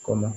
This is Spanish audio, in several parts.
¿Cómo?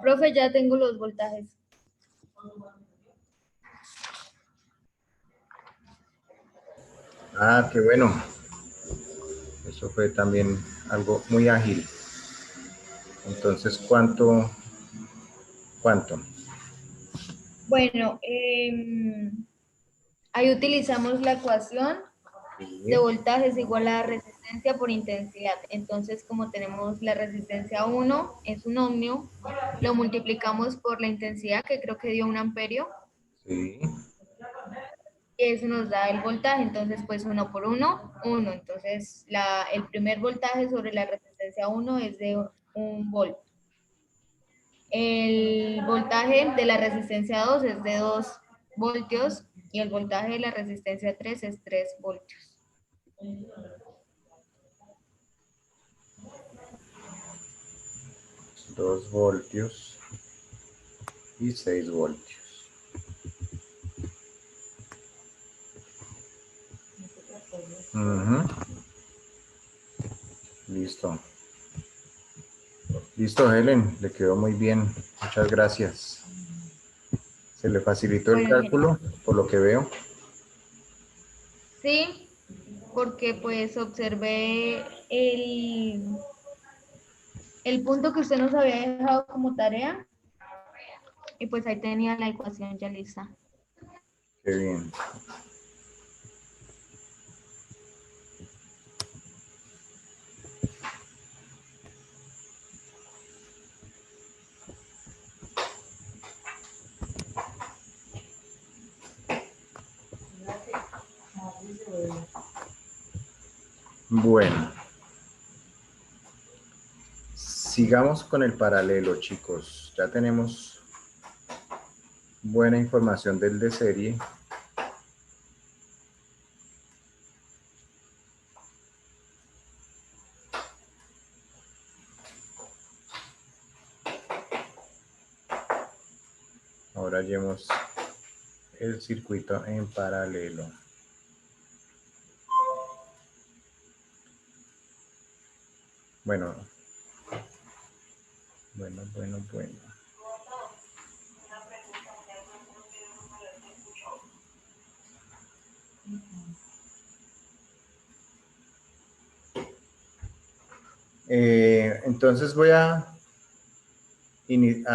Profe, ya tengo los voltajes. Ah, qué bueno. Eso fue también algo muy ágil. Entonces, ¿cuánto? Bueno, ahí utilizamos la ecuación de Sí. voltajes igual a resistencia por intensidad. Entonces, como tenemos la resistencia 1, es un ohmio, lo multiplicamos por la intensidad, que creo que dio 1 amperio, Sí. y eso nos da el voltaje. Entonces, pues 1 por 1, 1. Entonces, el primer voltaje sobre la resistencia 1 es de 1 volt. El voltaje de la resistencia 2 es de 2 voltios y el voltaje de la resistencia 3 es 3 voltios. 2 voltios y 6 voltios. Ujú. Listo. Listo, Helen. Le quedó muy bien. Muchas gracias. Se le facilitó el Bueno, cálculo, por lo que veo. sí, porque pues observé el punto que usted nos había dejado como tarea y pues ahí tenía la ecuación ya lista. Qué bien. Bueno, sigamos con el paralelo, chicos. Ya tenemos buena información del de serie. Ahora llevamos el circuito en paralelo. Bueno. Entonces voy a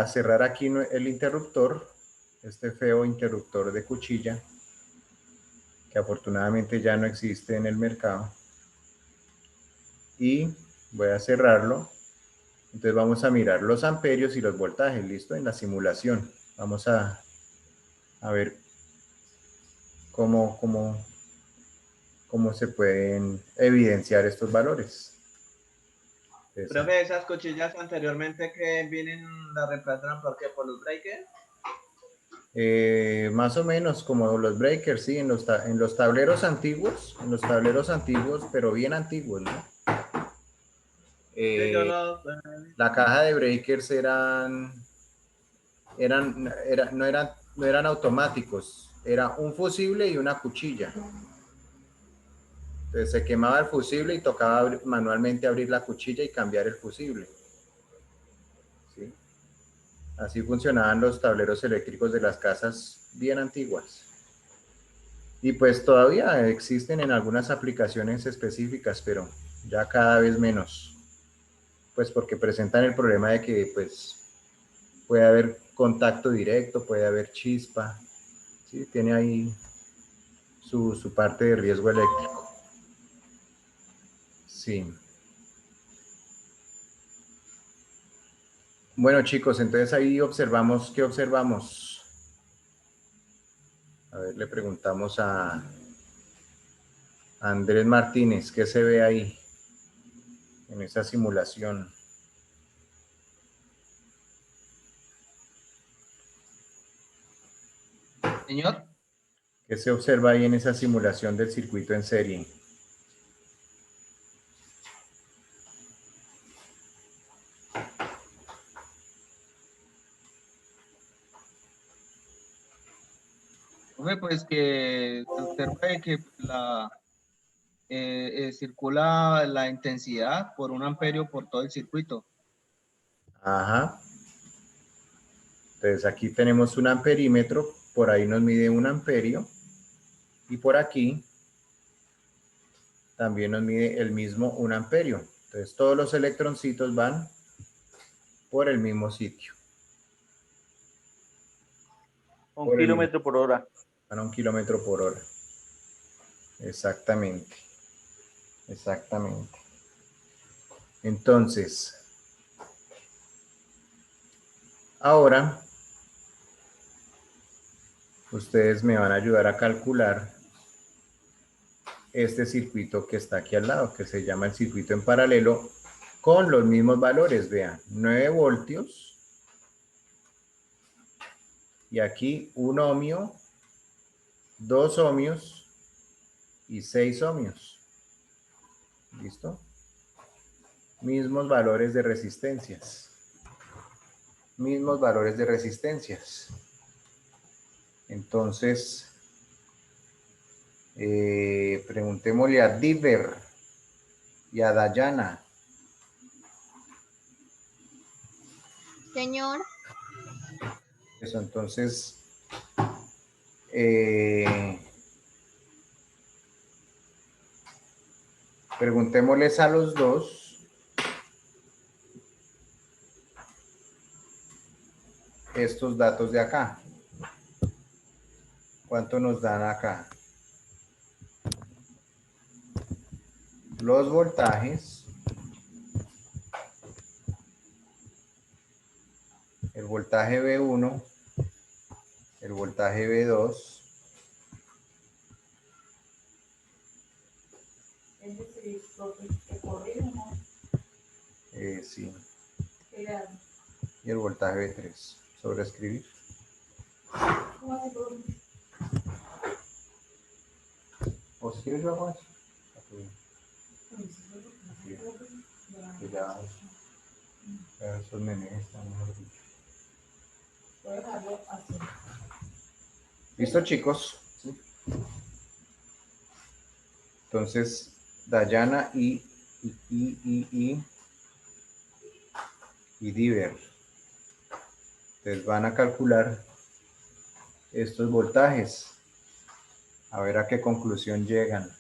cerrar aquí el interruptor, este feo interruptor de cuchilla, que afortunadamente ya no existe en el mercado. Y voy a cerrarlo. Entonces vamos a mirar los amperios y los voltajes, ¿listo? En la simulación. Vamos a ver cómo se pueden evidenciar estos valores. Profe, esas cuchillas anteriormente que vienen, ¿las reemplazan por qué? ¿Por los breakers? Más o menos como los breakers, sí, en los tableros antiguos, pero bien antiguos, ¿no? Sí, La caja de breakers no eran automáticos, era un fusible y una cuchilla. Entonces se quemaba el fusible y tocaba manualmente abrir la cuchilla y cambiar el fusible. ¿Sí? Así funcionaban los tableros eléctricos de las casas bien antiguas. Y pues todavía existen en algunas aplicaciones específicas, pero ya cada vez menos. Pues porque presentan el problema de que pues puede haber contacto directo, puede haber chispa. ¿Sí? Tiene ahí su parte de riesgo eléctrico. Sí. Bueno, chicos, entonces ahí observamos, ¿qué observamos? A ver, le preguntamos a Andrés Martínez, ¿qué se ve ahí en esa simulación? Señor. ¿Qué se observa ahí en esa simulación del circuito en serie? Pues que se observa que circula la intensidad por 1 amperio por todo el circuito. Ajá. Entonces aquí tenemos un amperímetro, por ahí nos mide 1 amperio, y por aquí también nos mide el mismo 1 amperio. Entonces todos los electroncitos van por el mismo sitio. Un kilómetro por hora. Van a 1 kilómetro por hora. Exactamente. Exactamente. Entonces, ahora ustedes me van a ayudar a calcular este circuito que está aquí al lado, que se llama el circuito en paralelo, con los mismos valores. Vean, 9 voltios. Y aquí 1 ohmio, 2 ohmios y 6 ohmios. ¿Listo? Mismos valores de resistencias. Mismos valores de resistencias. Entonces, preguntémosle a Diver y a Dayana. Señor. Eso, entonces, preguntémosles a los dos estos datos de acá. ¿Cuánto nos dan acá? Los voltajes, el voltaje V1, el voltaje V2, sí, y el voltaje V3. Sobreescribir. ¿O si quieres yo hago eso? Ya esos memes están mejor dicho. ¿Listo, chicos? ¿Sí? Entonces, Dayana y Diver. Entonces van a calcular estos voltajes. A ver a qué conclusión llegan.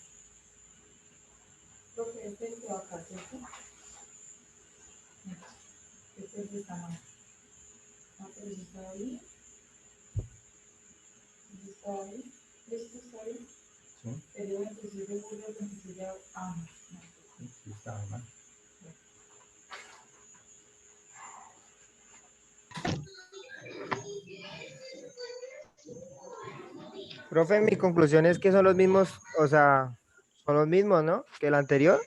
¿Sí? Sí, está mal. Profe, mi conclusión es que son los mismos, o sea, son los mismos, ¿no? Que el anterior.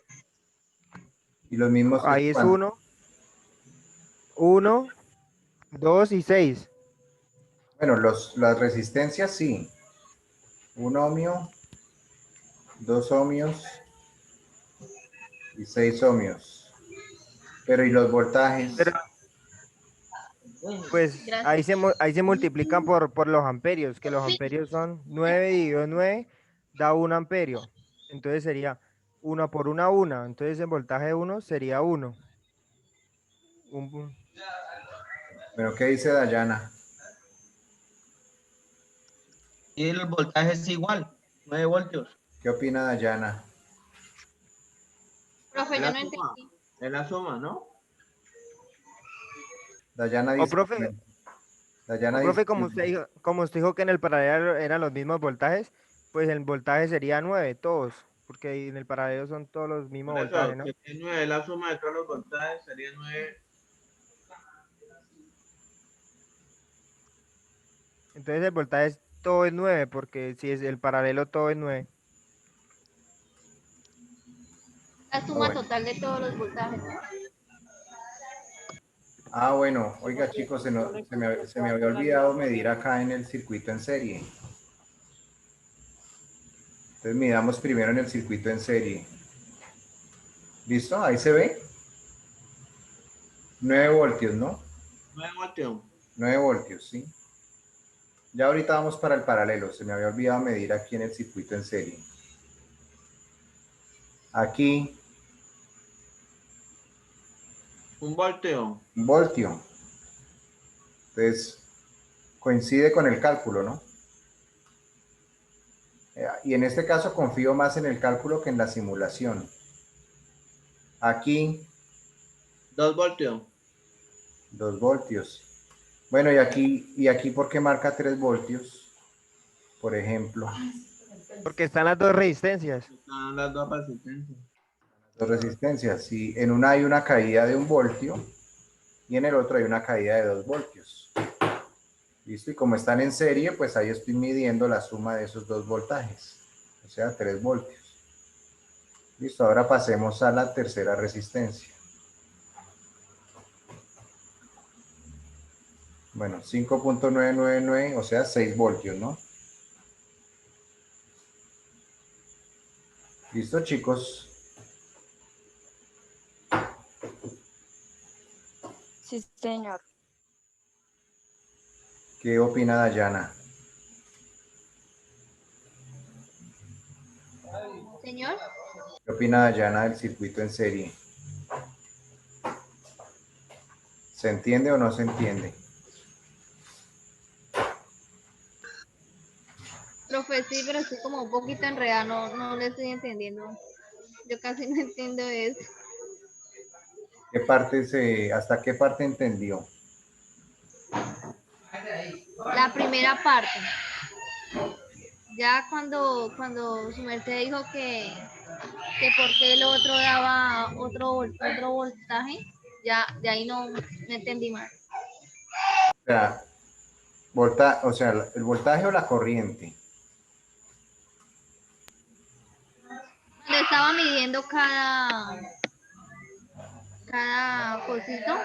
Y los mismos que Ahí es ¿cuánto? 1, 2 y 6. Bueno, las resistencias sí. 1 ohmio, 2 ohmios y 6 ohmios. Pero ¿y los voltajes? Pero pues Gracias. ahí se multiplican por los amperios, que los amperios son 9 dividido 9 da 1 amperio. Entonces sería 1 por 1. Entonces el voltaje 1 sería 1. Bueno, ¿qué dice Dayana? Y el voltaje es igual, 9 voltios. ¿Qué opina Dayana? Profe, Es yo la no suma, entendí. es la suma, ¿no? Dayana O dice, profe, Dayana o dice, profe, como usted dijo que en el paralelo eran los mismos voltajes, pues el voltaje sería 9 todos, porque en el paralelo son todos los mismos Por voltajes, eso, ¿no? sería 9, la suma de todos los voltajes sería 9. Entonces el voltaje todo es 9 porque si es el paralelo todo es 9. La ah, suma bueno. total de todos los voltajes. Ah, bueno, oiga chicos, se me había olvidado medir acá en el circuito en serie. Entonces midamos primero en el circuito en serie. ¿Listo? Ahí se ve. 9 voltios, ¿no? 9 voltios. 9 voltios, ¿sí? Ya ahorita vamos para el paralelo. Se me había olvidado medir aquí en el circuito en serie. Aquí, 1 voltio. 1 voltio. Entonces, coincide con el cálculo, ¿no? Y en este caso confío más en el cálculo que en la simulación. Aquí, 2 voltios. 2 voltios. Bueno, y aquí ¿por qué marca 3 voltios? Por ejemplo, Porque están las dos resistencias. Están las dos resistencias. dos resistencias. Si en una hay una caída de 1 voltio y en el otro hay una caída de 2 voltios. ¿Listo? Y como están en serie, pues ahí estoy midiendo la suma de esos dos voltajes, o sea, 3 voltios. Listo, ahora pasemos a la tercera resistencia. Bueno, 5.999, o sea, 6 voltios, ¿no? ¿Listo, chicos? Sí, señor. ¿Qué opina Dayana? Señor, ¿Qué opina Dayana del circuito en serie? ¿Se entiende o no se entiende? profe, sí, pero estoy como un poquito enredada, no le estoy entendiendo. Yo casi no entiendo eso. ¿Hasta qué parte entendió? La primera parte. Ya cuando su merced dijo que por qué el otro daba otro voltaje, ya de ahí no entendí más. O sea, o sea, el voltaje o la corriente. Cuando estaba midiendo cada cosito,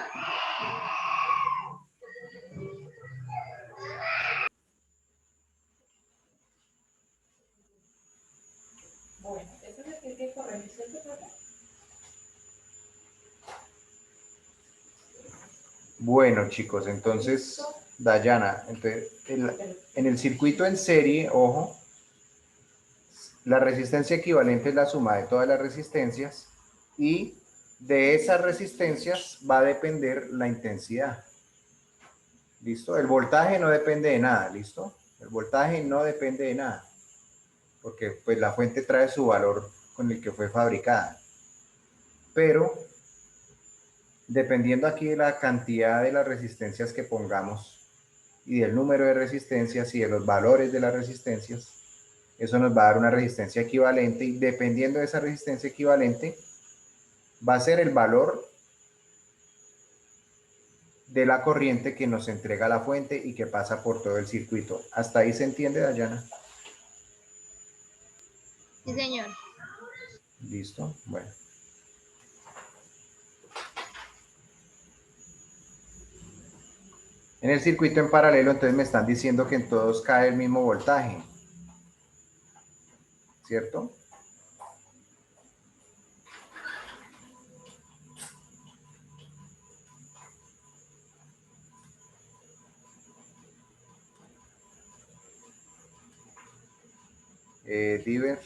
Bueno, chicos, entonces, Dayana, entonces, en el circuito en serie, ojo, la resistencia equivalente es la suma de todas las resistencias y de esas resistencias va a depender la intensidad. ¿Listo? El voltaje no depende de nada, ¿listo? El voltaje no depende de nada, porque pues la fuente trae su valor con el que fue fabricada. Pero dependiendo aquí de la cantidad de las resistencias que pongamos y del número de resistencias y de los valores de las resistencias, eso nos va a dar una resistencia equivalente y dependiendo de esa resistencia equivalente va a ser el valor de la corriente que nos entrega la fuente y que pasa por todo el circuito. ¿Hasta ahí se entiende, Dayana? sí señor. ¿Listo? Bueno. En el circuito en paralelo, entonces me están diciendo que en todos cae el mismo voltaje, ¿cierto? Diver,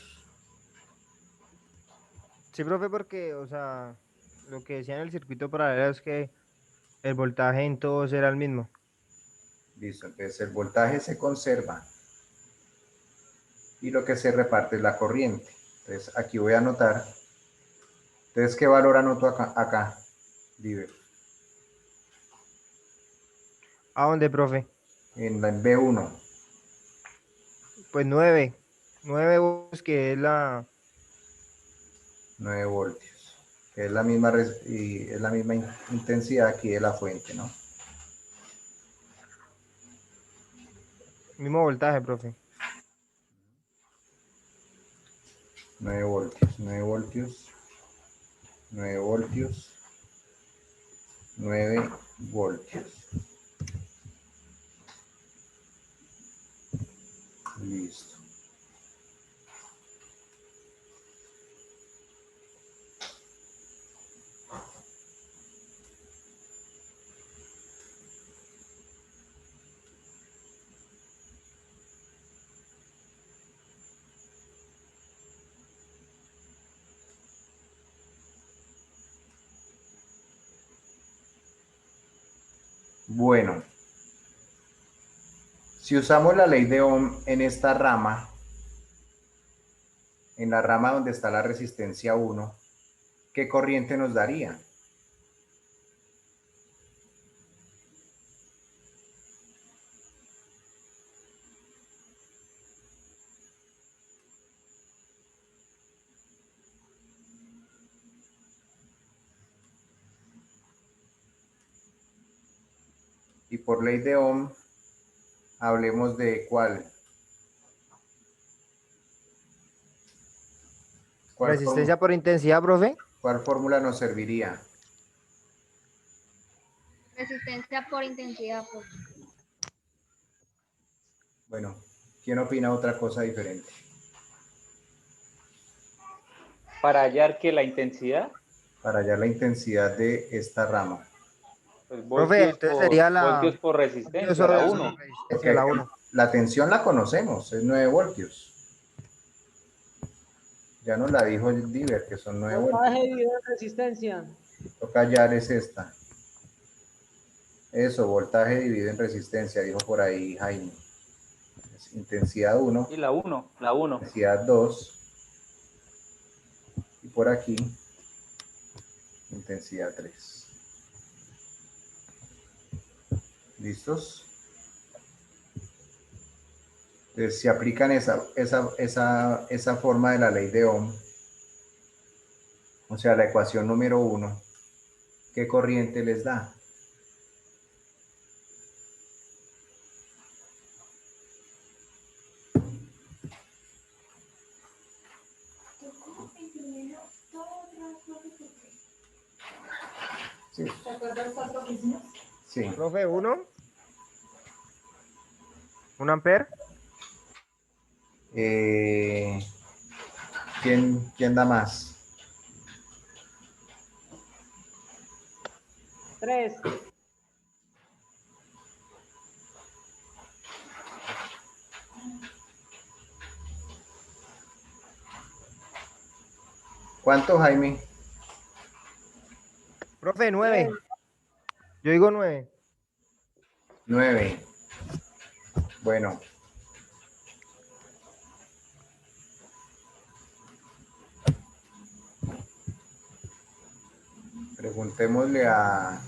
Sí, profe, porque, o sea, lo que decía en el circuito paralelo es que El voltaje en todos era el mismo. Listo, entonces el voltaje se conserva y lo que se reparte es la corriente. Entonces aquí voy a anotar. Entonces, ¿qué valor anoto acá, Diver? ¿A dónde, profe? En la B1, Pues 9. 9 voltios, que es la... 9 voltios. Que es la misma, y es la misma intensidad aquí de la fuente, ¿no? Mismo voltaje, profe. 9 voltios, 9 voltios, 9 voltios, 9 voltios. Listo. Bueno, si usamos la ley de Ohm en esta rama, en la rama donde está la resistencia 1, ¿qué corriente nos daría? Y por ley de Ohm, hablemos de cuál. Resistencia por intensidad, profe. ¿Cuál fórmula nos serviría? Resistencia por intensidad. Bueno, ¿quién opina otra cosa diferente? Para hallar que la intensidad, Para hallar la intensidad de esta rama. pues Profe, entonces sería la... voltios por voltios resistencia, la sobre 1. resistencia, la 1. La tensión la conocemos, es 9 voltios. Ya nos la dijo el Diver, que son 9 voltios. Voltaje dividido en resistencia. Toca hallar es esta. Eso, voltaje dividido en resistencia, dijo por ahí Jaime. Es intensidad 1. Y la 1, la 1. Intensidad 2. Y por aquí, intensidad 3. ¿Listos? Entonces, si aplican esa forma de la ley de Ohm, o sea, la ecuación número 1, ¿qué corriente les da? Sí. ¿Te acuerdas 4 oficinas? Sí. Profe, 1. 1 amper. ¿Quién da más? 3. ¿Cuánto, Jaime? Profe, 9. Yo digo 9. 9. Bueno. Preguntémosle a...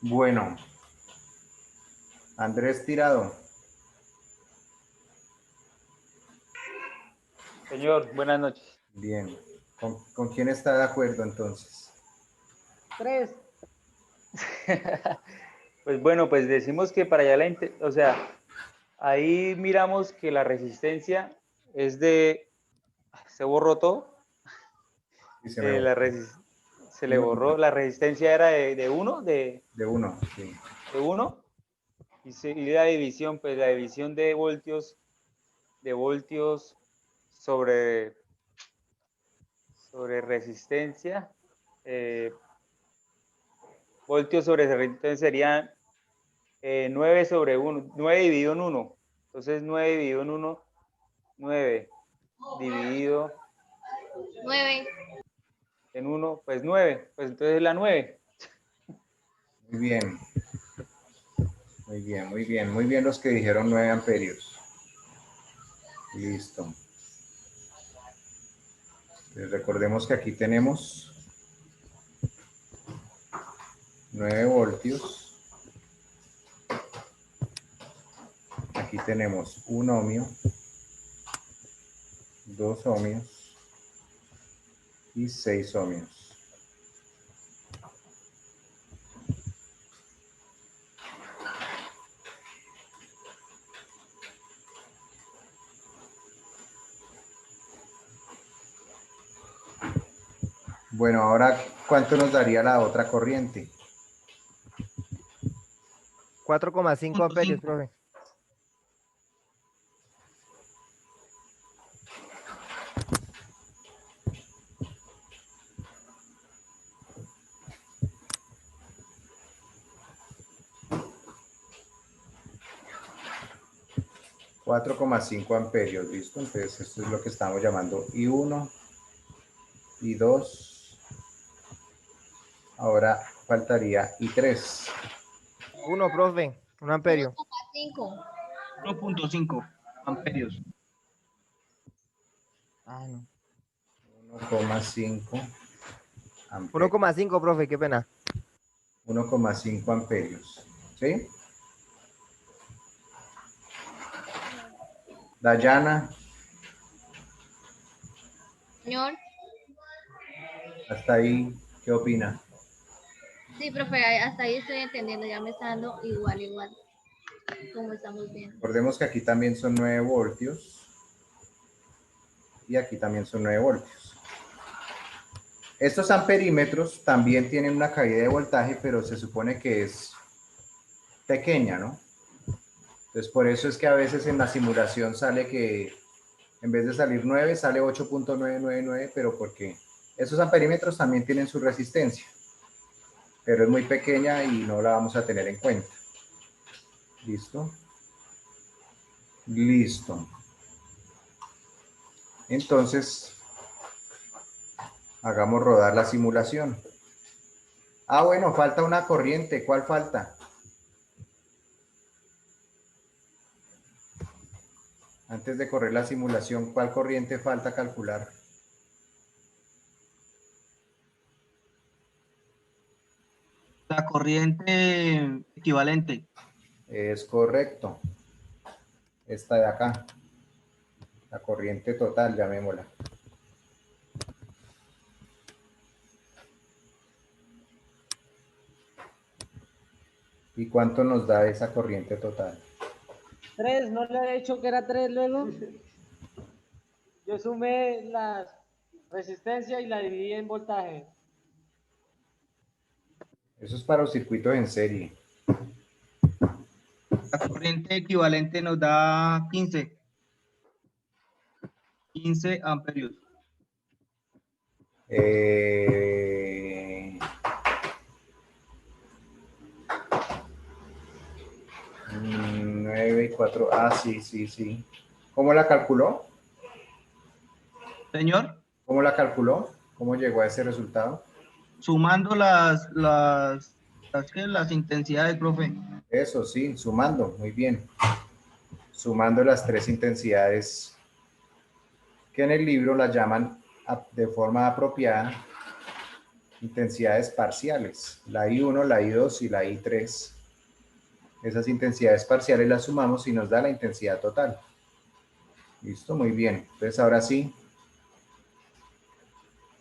Bueno. Andrés Tirado. Señor, buenas noches. Bien. ¿Con quién está de acuerdo entonces? 3. Pues bueno, pues decimos que para allá o sea, ahí miramos que la resistencia es de... ¿Se borró todo? Sí, se me borró. Se le borró, la resistencia era de 1, De 1, sí. de 1, y la división, pues la división de voltios sobre sobre resistencia. Voltios sobre resistencia serían 9 sobre 1, 9 dividido en 1. Entonces 9 dividido en 1, 9 dividido 9. en 1, pues 9. Pues entonces la 9. Muy bien. Muy bien, muy bien. Muy bien los que dijeron 9 amperios. Listo. Entonces recordemos que aquí tenemos 9 voltios. Aquí tenemos 1 ohmio, 2 ohmios y 6 ohmios. Bueno, ahora, ¿cuánto nos daría la otra corriente? 4,5 amperios, profe. 4,5 amperios, ¿listo? Entonces, esto es lo que estamos llamando I1, I2. Ahora faltaría I3. 1, profe. 1 amperio. 1,5. 1.5 amperios. Ah, no. 1,5 amperios. 1,5, profe, qué pena. 1,5 amperios. ¿Sí? Dayana, Señor. hasta ahí, ¿qué opina? Sí, profe, hasta ahí estoy entendiendo, ya me está dando igual, como estamos viendo. Recordemos que aquí también son 9 voltios y aquí también son 9 voltios. Estos amperímetros también tienen una caída de voltaje, pero se supone que es pequeña, ¿no? Entonces, por eso es que a veces en la simulación sale que en vez de salir 9, sale 8.999, pero porque esos amperímetros también tienen su resistencia, pero es muy pequeña y no la vamos a tener en cuenta. ¿Listo? Listo. Entonces, hagamos rodar la simulación. Ah, bueno, falta una corriente. ¿Cuál falta? Antes de correr la simulación, ¿cuál corriente falta calcular? La corriente equivalente. Es correcto. Esta de acá. La corriente total, llamémosla. ¿Y cuánto nos da esa corriente total? 3, ¿no le había dicho que era 3 luego? Yo sumé la resistencia y la dividí en voltaje. Eso es para los circuitos en serie. La corriente equivalente nos da 15 amperios. Eh, 9 y 4. Ah, sí, sí, sí. ¿Cómo la calculó? Señor, ¿Cómo la calculó? ¿Cómo llegó a ese resultado? sumando las intensidades, profe. Eso sí, sumando, muy bien. Sumando las 3 intensidades que en el libro las llaman de forma apropiada intensidades parciales. La I1, la I2 y la I3. Esas intensidades parciales las sumamos y nos da la intensidad total. Listo, muy bien. Entonces ahora sí,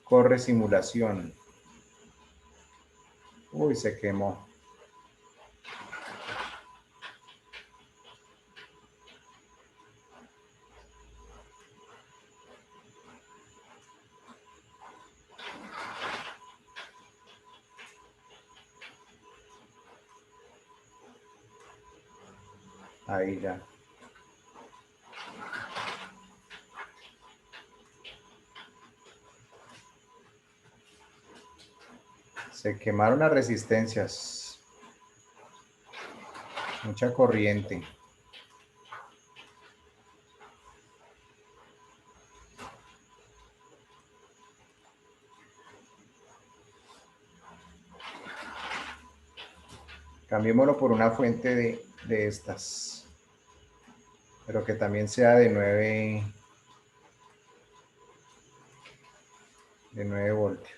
corre simulación. Uy, se quemó. Ahí ya. Se quemaron las resistencias. Mucha corriente. Cambiémoslo por una fuente de estas. Pero que también sea de 9 voltios.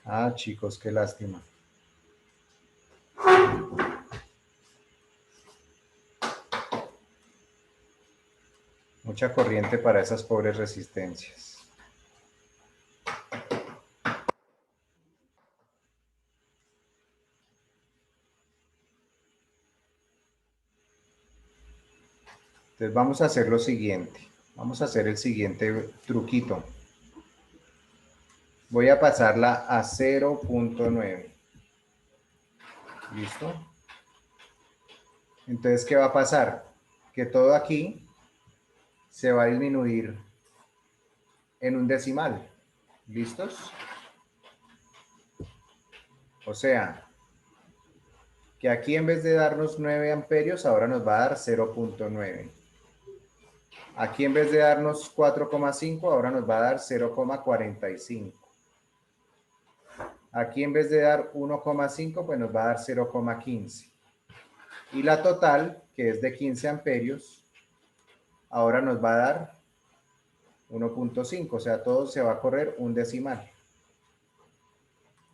Ah, chicos, qué lástima. Mucha corriente para esas pobres resistencias. Entonces vamos a hacer lo siguiente. Vamos a hacer el siguiente truquito. Voy a pasarla a 0.9. ¿Listo? Entonces, ¿qué va a pasar? Que todo aquí se va a disminuir en un decimal. ¿Listos? O sea, que aquí en vez de darnos 9 amperios, ahora nos va a dar 0.9. Aquí en vez de darnos 4,5, ahora nos va a dar 0,45. Aquí en vez de dar 1,5, pues nos va a dar 0,15. Y la total, que es de 15 amperios, ahora nos va a dar 1.5. O sea, todo se va a correr un decimal.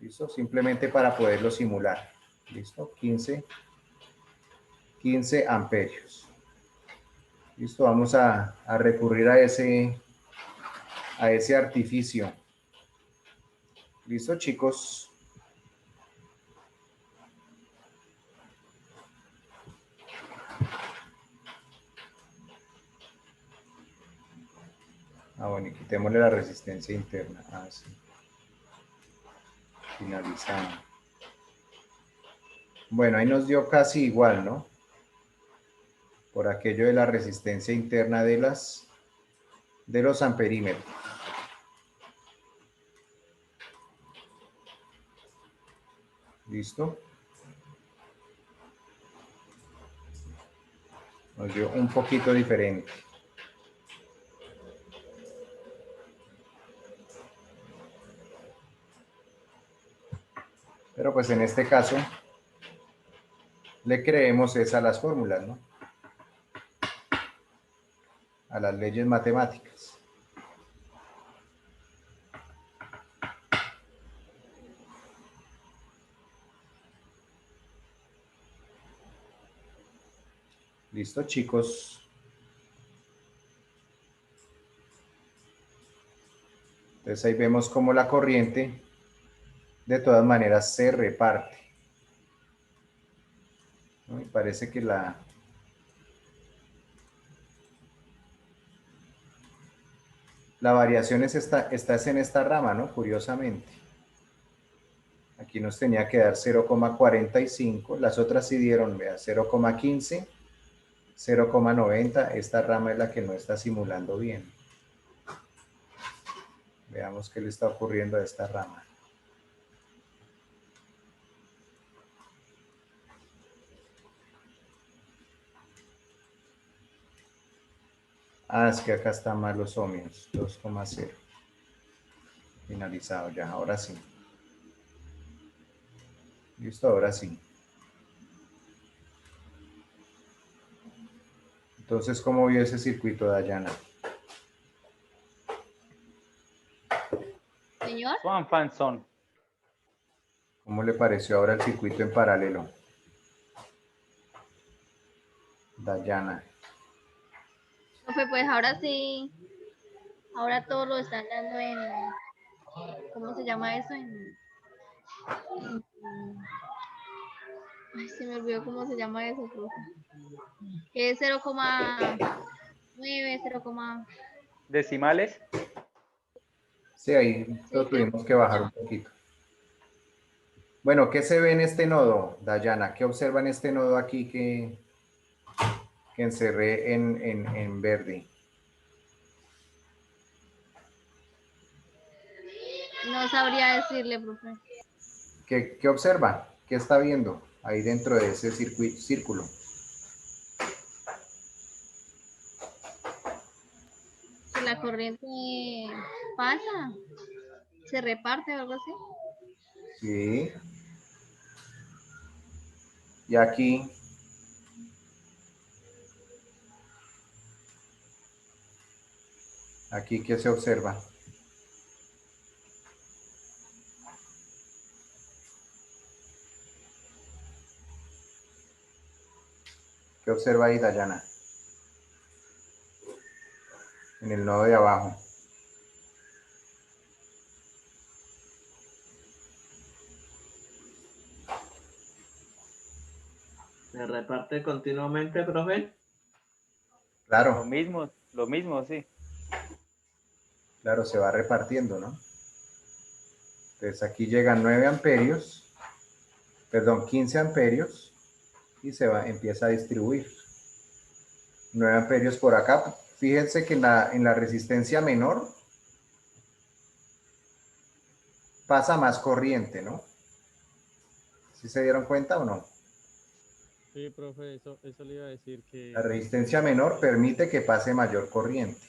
¿Listo? Simplemente para poderlo simular. ¿Listo? 15 amperios. ¿Listo? Vamos a recurrir a ese artificio. ¿Listo, chicos? Ah, bueno, y quitémosle la resistencia interna. Ah, sí. Finalizando. Bueno, ahí nos dio casi igual, ¿no? Por aquello de la resistencia interna de los amperímetros. ¿Listo? Nos dio un poquito diferente. Pero pues en este caso le creemos es a las fórmulas, ¿no? A las leyes matemáticas. ¿Listo, chicos? Entonces ahí vemos cómo la corriente de todas maneras se reparte. ¿No? Y parece que la variación está en esta rama, ¿no? Curiosamente. Aquí nos tenía que dar 0,45. Las otras sí dieron, vea, 0,15, 0,90. Esta rama es la que no está simulando bien. Veamos qué le está ocurriendo a esta rama. Ah, es que acá están mal los ohmios. 2,0. Finalizado ya, ahora sí. Listo, ahora sí. Entonces, ¿cómo vio ese circuito, Dayana? Señor. Juan Fanson. ¿Cómo le pareció ahora el circuito en paralelo? Dayana. Profe, pues ahora sí, ahora todo lo están dando en, ¿cómo se llama eso? Ay, se me olvidó cómo se llama eso, profe. Es 0,9 9, 0, decimales. Sí, ahí lo tuvimos que bajar un poquito. Bueno, ¿qué se ve en este nodo, Dayana? ¿Qué observa en este nodo aquí que encerré en verde? no sabría decirle, profe. ¿Qué observa? ¿Qué está viendo ahí dentro de ese círculo? Que la corriente pasa, se reparte o algo así. Sí. Y aquí, ¿qué se observa? ¿Qué observa ahí, Dayana? En el nodo de abajo. ¿Se reparte continuamente, profe? Claro, Lo mismo, sí. claro, se va repartiendo, ¿no? Entonces aquí llegan 9 amperios, perdón, 15 amperios y empieza a distribuir. 9 amperios por acá. Fíjense que en la resistencia menor pasa más corriente, ¿no? ¿Sí se dieron cuenta o no? Sí, profe, eso le iba a decir La que resistencia menor permite que pase mayor corriente.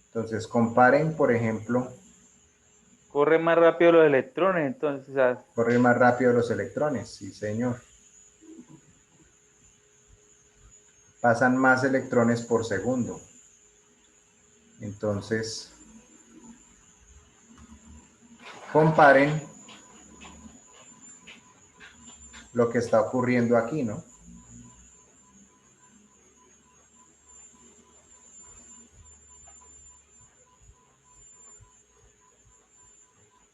Entonces comparen, por ejemplo, Corren más rápido los electrones, entonces, o sea, correr más rápido los electrones, sí señor. Pasan más electrones por segundo. Entonces, comparen lo que está ocurriendo aquí, ¿no?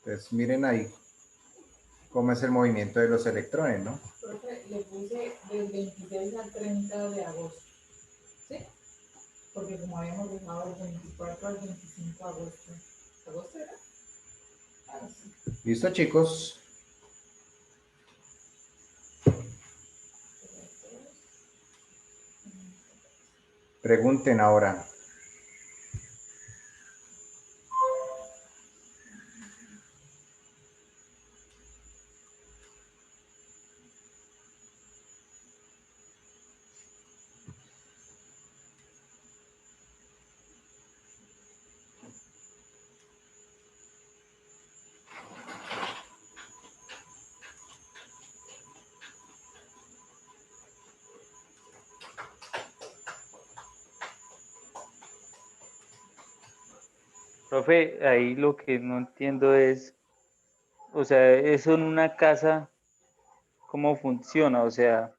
Entonces, miren ahí cómo es el movimiento de los electrones, ¿no? Profe, le puse del 26 al 30 de agosto, ¿sí? Porque como habíamos dejado el 24 al 25 de agosto. ¿Agosto era? Ah, sí. ¿Listo, chicos? Pregunten ahora. profe, ahí lo que no entiendo es, o sea, eso en una casa, ¿cómo funciona? O sea,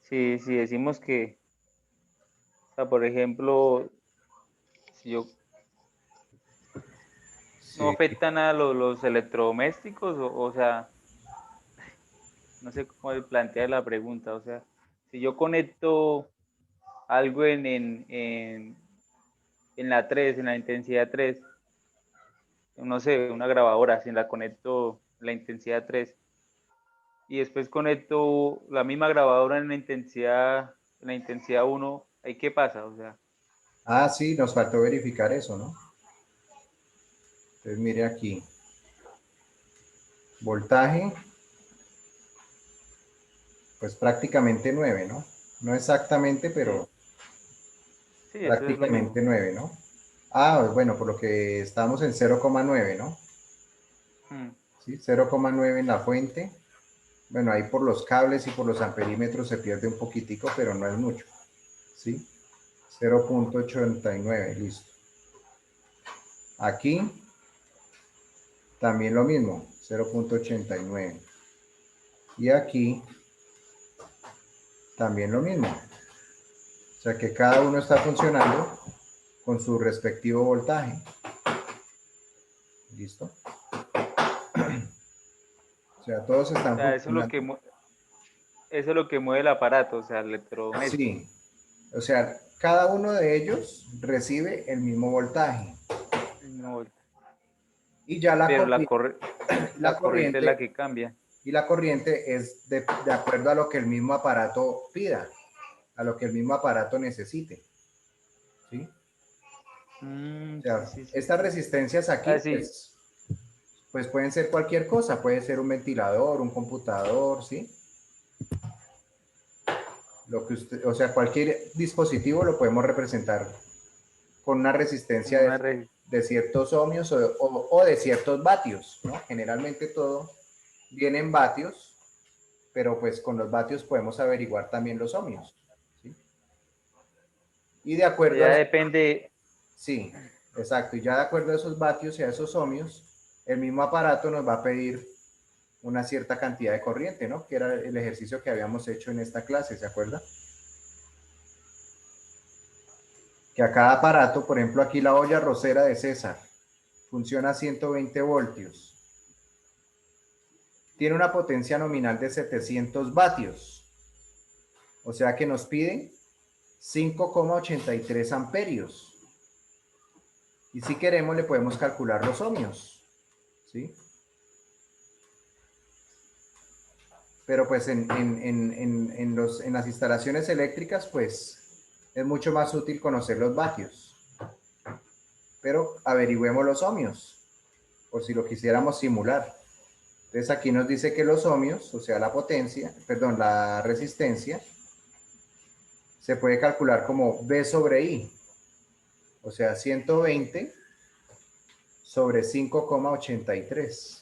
si decimos que, o sea, por ejemplo, si yo no Sí. afectan a los electrodomésticos, o sea, no sé cómo plantear la pregunta, o sea, si yo conecto algo en la 3, en la intensidad 3, no sé, una grabadora, si la conecto en la intensidad 3, y después conecto la misma grabadora en la intensidad 1, ¿ahí qué pasa? O sea, Ah, sí, nos faltó verificar eso, ¿no? Entonces, mire aquí. Voltaje, pues prácticamente 9, ¿no? No exactamente, pero sí, eso es lo prácticamente mismo. 9, ¿no? Ah, bueno, por lo que estamos en 0,9, ¿no? Mm. Sí, 0,9 en la fuente. Bueno, ahí por los cables y por los amperímetros se pierde un poquitico, pero no es mucho. ¿Sí? 0,89, listo. Aquí también lo mismo, 0,89. Y aquí también lo mismo. O sea que cada uno está funcionando con su respectivo voltaje. ¿Listo? O sea, todos O están sea, eso es lo funcionando. que, eso es lo que mueve el aparato, o sea, el electrodoméstico. Sí, o sea, cada uno de ellos recibe el mismo voltaje. No, Y ya pero la la corriente es la corriente, que cambia. y la corriente es de acuerdo a lo que el mismo aparato pida, a lo que el mismo aparato necesite. ¿Sí? O sea, Sí, sí, sí, estas sí. resistencias aquí, Sí. pues pueden ser cualquier cosa, puede ser un ventilador, un computador, ¿sí? Lo que usted, o sea, cualquier dispositivo lo podemos representar con una resistencia Una de ciertos ohmios o de ciertos vatios, ¿no? Generalmente todo viene en vatios, pero pues con los vatios podemos averiguar también los ohmios, ¿sí? Y de acuerdo Ya a... depende. Sí, exacto. Y ya de acuerdo a esos vatios y a esos ohmios, el mismo aparato nos va a pedir una cierta cantidad de corriente, ¿no? Que era el ejercicio que habíamos hecho en esta clase, ¿se acuerda? Que a cada aparato, por ejemplo, aquí la olla arrocera de César, funciona a 120 voltios. Tiene una potencia nominal de 700 vatios. O sea que nos piden 5,83 amperios. Y si queremos, le podemos calcular los ohmios, ¿sí? Pero pues en las instalaciones eléctricas, pues es mucho más útil conocer los vatios. Pero averigüemos los ohmios, por si lo quisiéramos simular. Entonces aquí nos dice que los ohmios, o sea, la resistencia, se puede calcular como V sobre I, o sea, 120 sobre 5,83.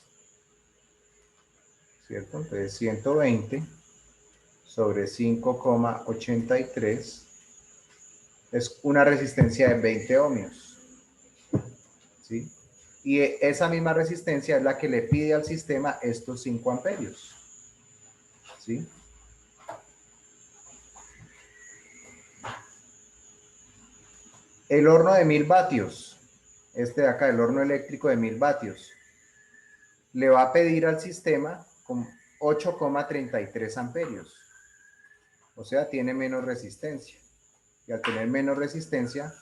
¿Cierto? Entonces 120 sobre 5,83 es una resistencia de 20 ohmios. ¿Sí? Y esa misma resistencia es la que le pide al sistema estos 5 amperios. ¿Sí? El horno de 1000 vatios, este de acá, el horno eléctrico de 1000 vatios, le va a pedir al sistema con 8,33 amperios. O sea, tiene menos resistencia. Y al tener menos resistencia,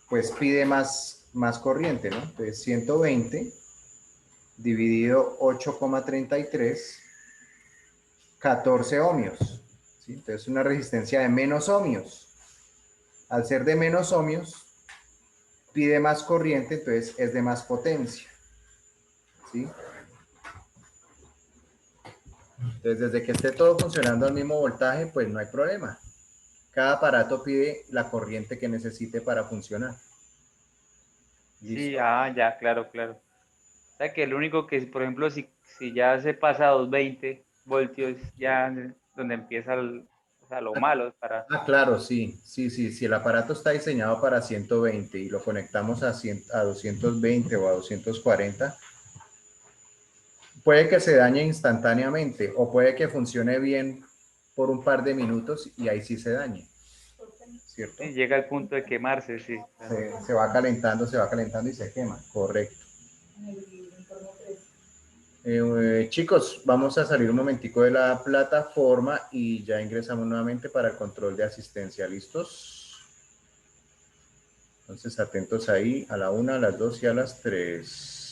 pues pide más corriente, ¿no? Entonces 120 dividido 8,33, 14 ohmios. ¿Sí? Entonces una resistencia de menos ohmios. Al ser de menos ohmios, pide más corriente, entonces es de más potencia. ¿Sí? Entonces, desde que esté todo funcionando al mismo voltaje, pues no hay problema. Cada aparato pide la corriente que necesite para funcionar. ¿Listo? Sí, ya, claro, claro. O sea que el único que, por ejemplo, si ya se pasa a 220 voltios, ya donde empieza o sea, lo malo para... Claro, sí. Si el aparato está diseñado para 120 y lo conectamos a 220 o a 240, puede que se dañe instantáneamente o puede que funcione bien por un par de minutos y ahí sí se dañe. ¿Cierto? Sí, llega al punto de quemarse, sí. Claro. Se va calentando y se quema, correcto. Chicos, vamos a salir un momentico de la plataforma y ya ingresamos nuevamente para el control de asistencia. ¿Listos? Entonces, atentos ahí a la 1, a las 2 y a las 3.